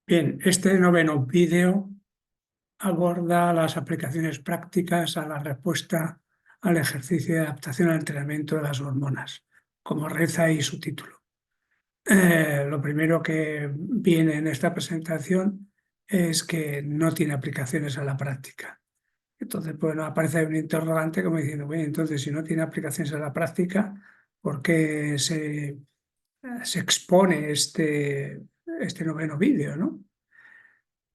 Bien, este noveno vídeo aborda las aplicaciones prácticas a la respuesta al ejercicio de adaptación al entrenamiento de las hormonas, como reza ahí su título. Lo primero que viene en esta presentación es que no tiene aplicaciones a la práctica. Entonces, bueno, aparece un interrogante como diciendo, bueno, entonces si no tiene aplicaciones a la práctica, ¿por qué se expone este noveno vídeo, ¿no?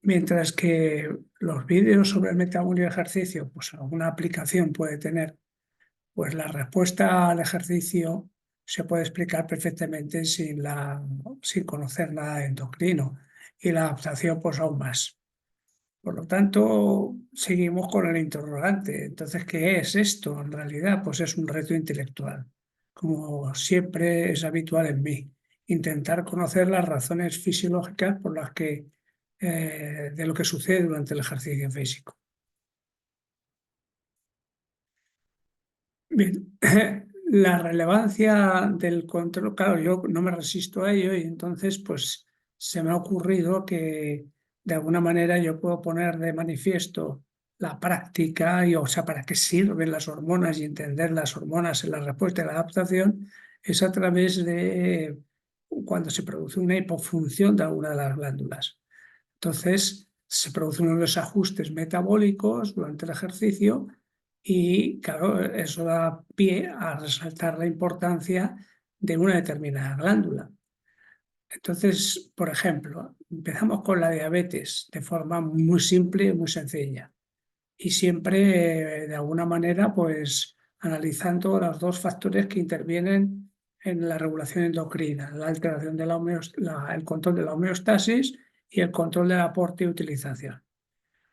Mientras que los vídeos sobre el metabolismo y el ejercicio, pues alguna aplicación puede tener, pues la respuesta al ejercicio se puede explicar perfectamente sin conocer nada de endocrino y la adaptación pues aún más. Por lo tanto, seguimos con el interrogante. Entonces, ¿qué es esto? En realidad, pues es un reto intelectual, como siempre es habitual en mí, intentar conocer las razones fisiológicas por las que de lo que sucede durante el ejercicio físico. Bien, la relevancia del control, claro, yo no me resisto a ello y entonces pues se me ha ocurrido que de alguna manera yo puedo poner de manifiesto la práctica y, o sea, para qué sirven las hormonas y entender las hormonas en la respuesta y la adaptación es a través de cuando se produce una hipofunción de alguna de las glándulas. Entonces, se producen unos desajustes metabólicos durante el ejercicio y, claro, eso da pie a resaltar la importancia de una determinada glándula. Entonces, por ejemplo, empezamos con la diabetes de forma muy simple y muy sencilla. Y siempre, de alguna manera, pues analizando los dos factores que intervienen en la regulación endocrina, la alteración de el control de la homeostasis y el control del aporte y utilización.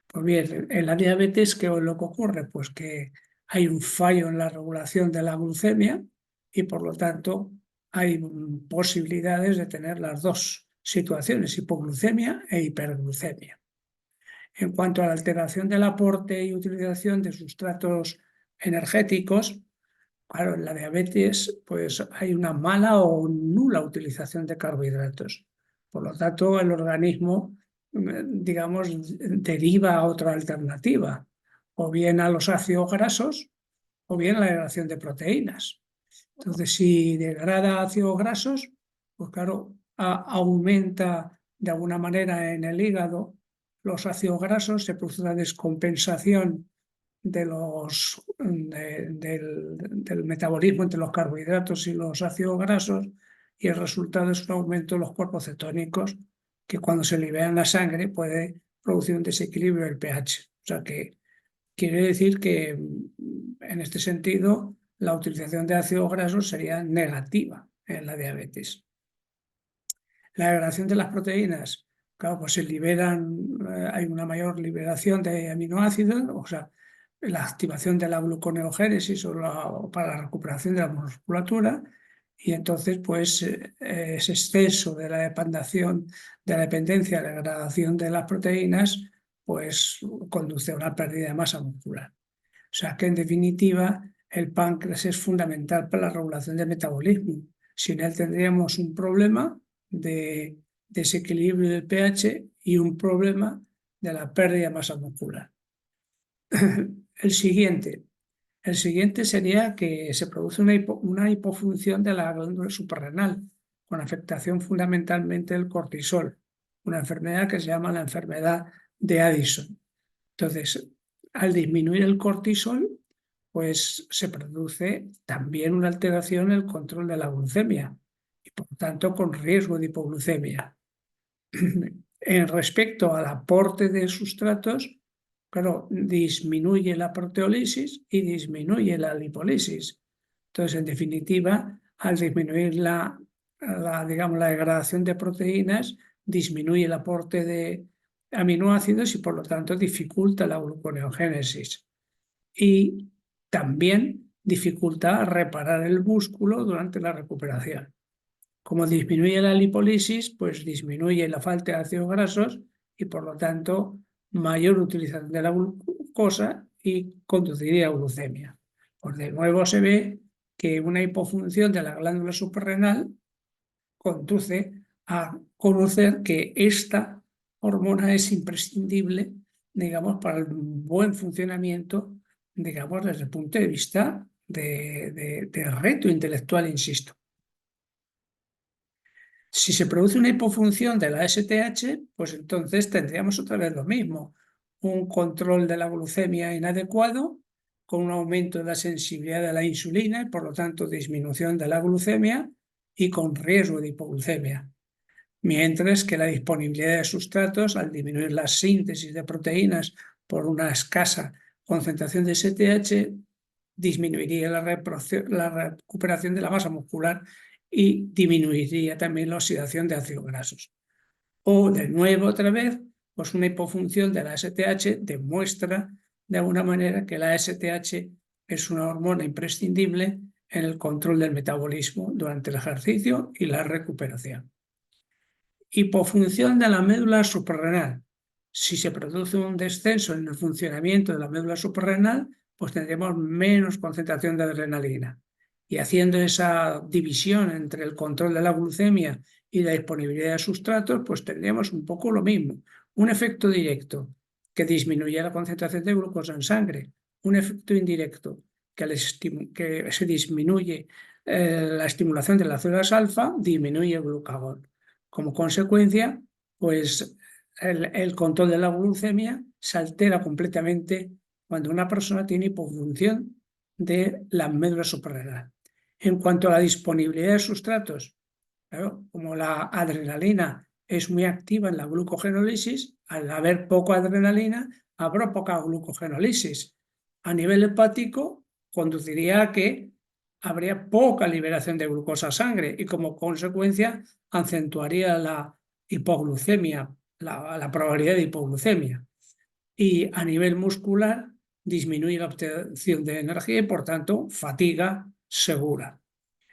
Pues bien, en la diabetes, ¿qué es lo que ocurre? Pues que hay un fallo en la regulación de la glucemia y por lo tanto hay posibilidades de tener las dos situaciones, hipoglucemia e hiperglucemia. En cuanto a la alteración del aporte y utilización de sustratos energéticos, claro, en la diabetes pues hay una mala o nula utilización de carbohidratos. Por lo tanto, el organismo, digamos, deriva a otra alternativa, o bien a los ácidos grasos, o bien a la degradación de proteínas. Entonces, si degrada ácidos grasos, pues claro, aumenta de alguna manera en el hígado los ácidos grasos, se produce una descompensación del metabolismo entre los carbohidratos y los ácidos grasos, y el resultado es un aumento de los cuerpos cetónicos que cuando se liberan en la sangre puede producir un desequilibrio del pH. O sea que quiere decir que en este sentido la utilización de ácidos grasos sería negativa en la diabetes. La degradación de las proteínas, claro, pues se liberan, hay una mayor liberación de aminoácidos, o sea, la activación de la gluconeogénesis para la recuperación de la musculatura, y entonces, pues, ese exceso de la dependencia de la degradación de las proteínas, pues conduce a una pérdida de masa muscular. O sea que, en definitiva, el páncreas es fundamental para la regulación del metabolismo. Sin él tendríamos un problema de desequilibrio del pH y un problema de la pérdida de masa muscular. El siguiente sería que se produce una hipofunción de la glándula suprarrenal, con afectación fundamentalmente del cortisol, una enfermedad que se llama la enfermedad de Addison. Entonces, al disminuir el cortisol, pues se produce también una alteración en el control de la glucemia y por tanto con riesgo de hipoglucemia. En respecto al aporte de sustratos, claro, disminuye la proteólisis y disminuye la lipólisis. Entonces, en definitiva, al disminuir digamos, la degradación de proteínas, disminuye el aporte de aminoácidos y por lo tanto dificulta la gluconeogénesis. Y también dificulta reparar el músculo durante la recuperación. Como disminuye la lipólisis, pues disminuye la falta de ácidos grasos y por lo tanto mayor utilización de la glucosa y conduciría a glucemia. Pues de nuevo se ve que una hipofunción de la glándula suprarrenal conduce a conocer que esta hormona es imprescindible, digamos, para el buen funcionamiento, digamos, desde el punto de vista del reto intelectual, insisto. Si se produce una hipofunción de la STH, pues entonces tendríamos otra vez lo mismo, un control de la glucemia inadecuado, con un aumento de la sensibilidad de la insulina y por lo tanto disminución de la glucemia y con riesgo de hipoglucemia. Mientras que la disponibilidad de sustratos, al disminuir la síntesis de proteínas por una escasa concentración de STH, disminuiría la recuperación de la masa muscular y disminuiría también la oxidación de ácidos grasos. O de nuevo, otra vez, pues una hipofunción de la STH demuestra de alguna manera que la STH es una hormona imprescindible en el control del metabolismo durante el ejercicio y la recuperación. Hipofunción de la médula suprarrenal. Si se produce un descenso en el funcionamiento de la médula suprarrenal, pues tendremos menos concentración de adrenalina. Y haciendo esa división entre el control de la glucemia y la disponibilidad de sustratos, pues tendríamos un poco lo mismo. Un efecto directo que disminuye la concentración de glucosa en sangre. Un efecto indirecto que se disminuye la estimulación de las células alfa, disminuye el glucagón. Como consecuencia, pues el control de la glucemia se altera completamente cuando una persona tiene hipofunción de la médula suprarrenal. En cuanto a la disponibilidad de sustratos, claro, como la adrenalina es muy activa en la glucogenólisis, al haber poca adrenalina, habrá poca glucogenólisis. A nivel hepático, conduciría a que habría poca liberación de glucosa a sangre y como consecuencia acentuaría la hipoglucemia, la probabilidad de hipoglucemia. Y a nivel muscular, disminuye la obtención de energía y, por tanto, fatiga segura.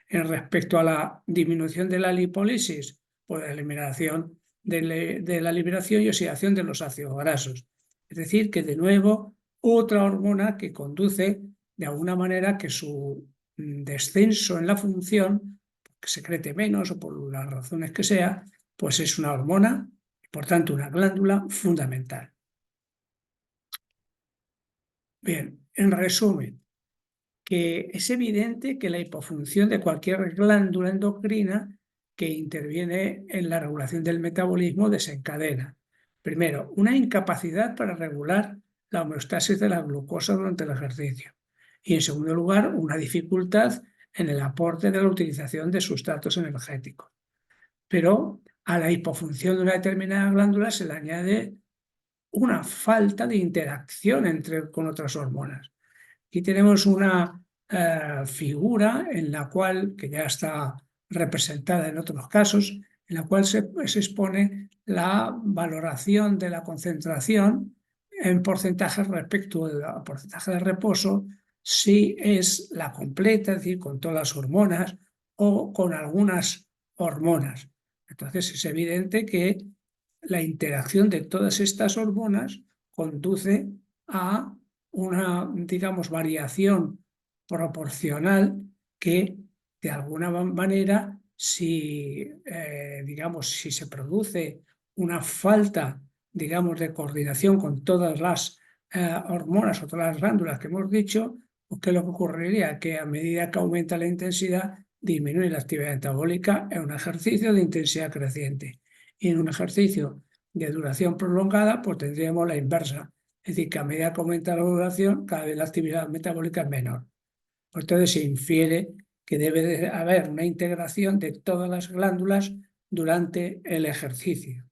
En respecto a la disminución de la lipólisis, pues la eliminación de la liberación y oxidación de los ácidos grasos. Es decir, que de nuevo, otra hormona que conduce de alguna manera que su descenso en la función, que secrete menos o por las razones que sea, pues es una hormona, por tanto una glándula fundamental. Bien, en resumen, que es evidente que la hipofunción de cualquier glándula endocrina que interviene en la regulación del metabolismo desencadena, primero, una incapacidad para regular la homeostasis de la glucosa durante el ejercicio y, en segundo lugar, una dificultad en el aporte de la utilización de sustratos energéticos. Pero a la hipofunción de una determinada glándula se le añade una falta de interacción con otras hormonas. Aquí tenemos una figura en la cual, que ya está representada en otros casos, en la cual se expone la valoración de la concentración en porcentaje respecto al porcentaje de reposo, si es la completa, es decir, con todas las hormonas o con algunas hormonas. Entonces es evidente que la interacción de todas estas hormonas conduce a una, digamos, variación proporcional que, de alguna manera, si, digamos, si se produce una falta, digamos, de coordinación con todas las hormonas o todas las glándulas que hemos dicho, pues ¿qué es lo que ocurriría? Que a medida que aumenta la intensidad, disminuye la actividad metabólica en un ejercicio de intensidad creciente. Y en un ejercicio de duración prolongada, pues tendríamos la inversa. Es decir, que a medida que aumenta la duración, cada vez la actividad metabólica es menor. Pues entonces se infiere que debe de haber una integración de todas las glándulas durante el ejercicio.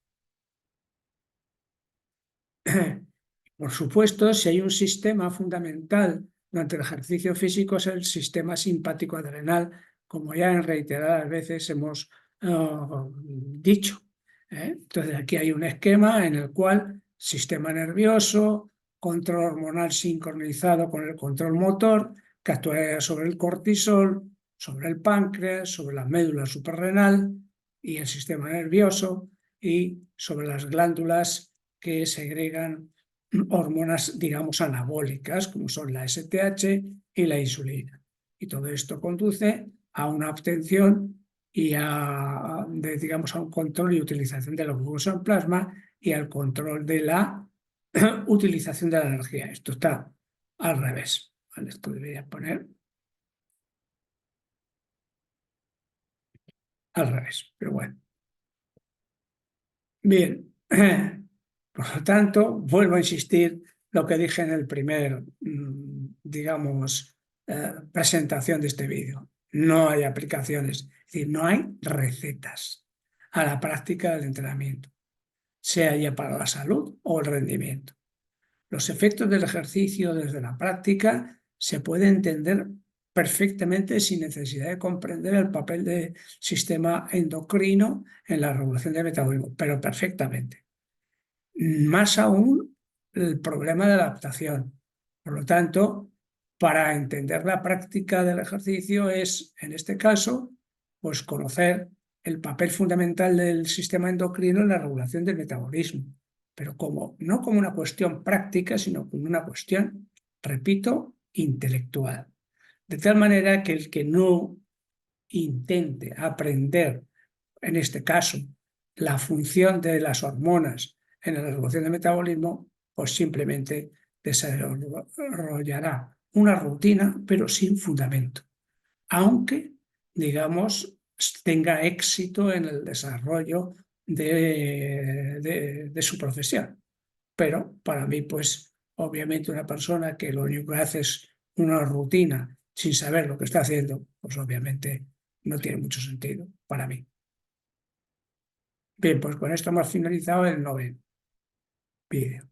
Por supuesto, si hay un sistema fundamental durante el ejercicio físico es el sistema simpático adrenal, como ya en reiteradas veces hemos dicho. Entonces aquí hay un esquema en el cual sistema nervioso, control hormonal sincronizado con el control motor, que actuaría sobre el cortisol, sobre el páncreas, sobre la médula suprarrenal y el sistema nervioso y sobre las glándulas que segregan hormonas, digamos, anabólicas, como son la STH y la insulina. Y todo esto conduce a una obtención y digamos, a un control y utilización de los glucosa en plasma y al control de la utilización de la energía. Esto está al revés. ¿Vale? Esto debería poner al revés, pero bueno. Bien, por lo tanto, vuelvo a insistir lo que dije en el primer, digamos, presentación de este vídeo. No hay aplicaciones, es decir, no hay recetas a la práctica del entrenamiento, sea ya para la salud o el rendimiento. Los efectos del ejercicio desde la práctica se pueden entender perfectamente sin necesidad de comprender el papel del sistema endocrino en la regulación del metabolismo, pero perfectamente. Más aún el problema de adaptación. Por lo tanto, para entender la práctica del ejercicio es, en este caso, pues conocer el papel fundamental del sistema endocrino en la regulación del metabolismo, pero no como una cuestión práctica, sino como una cuestión, repito, intelectual. De tal manera que el que no intente aprender, en este caso, la función de las hormonas en la regulación del metabolismo, pues simplemente desarrollará una rutina, pero sin fundamento, aunque, digamos, tenga éxito en el desarrollo de su profesión. Pero para mí, pues, obviamente una persona que lo único que hace es una rutina sin saber lo que está haciendo, pues obviamente no tiene mucho sentido para mí. Bien, pues con esto hemos finalizado el 9º vídeo.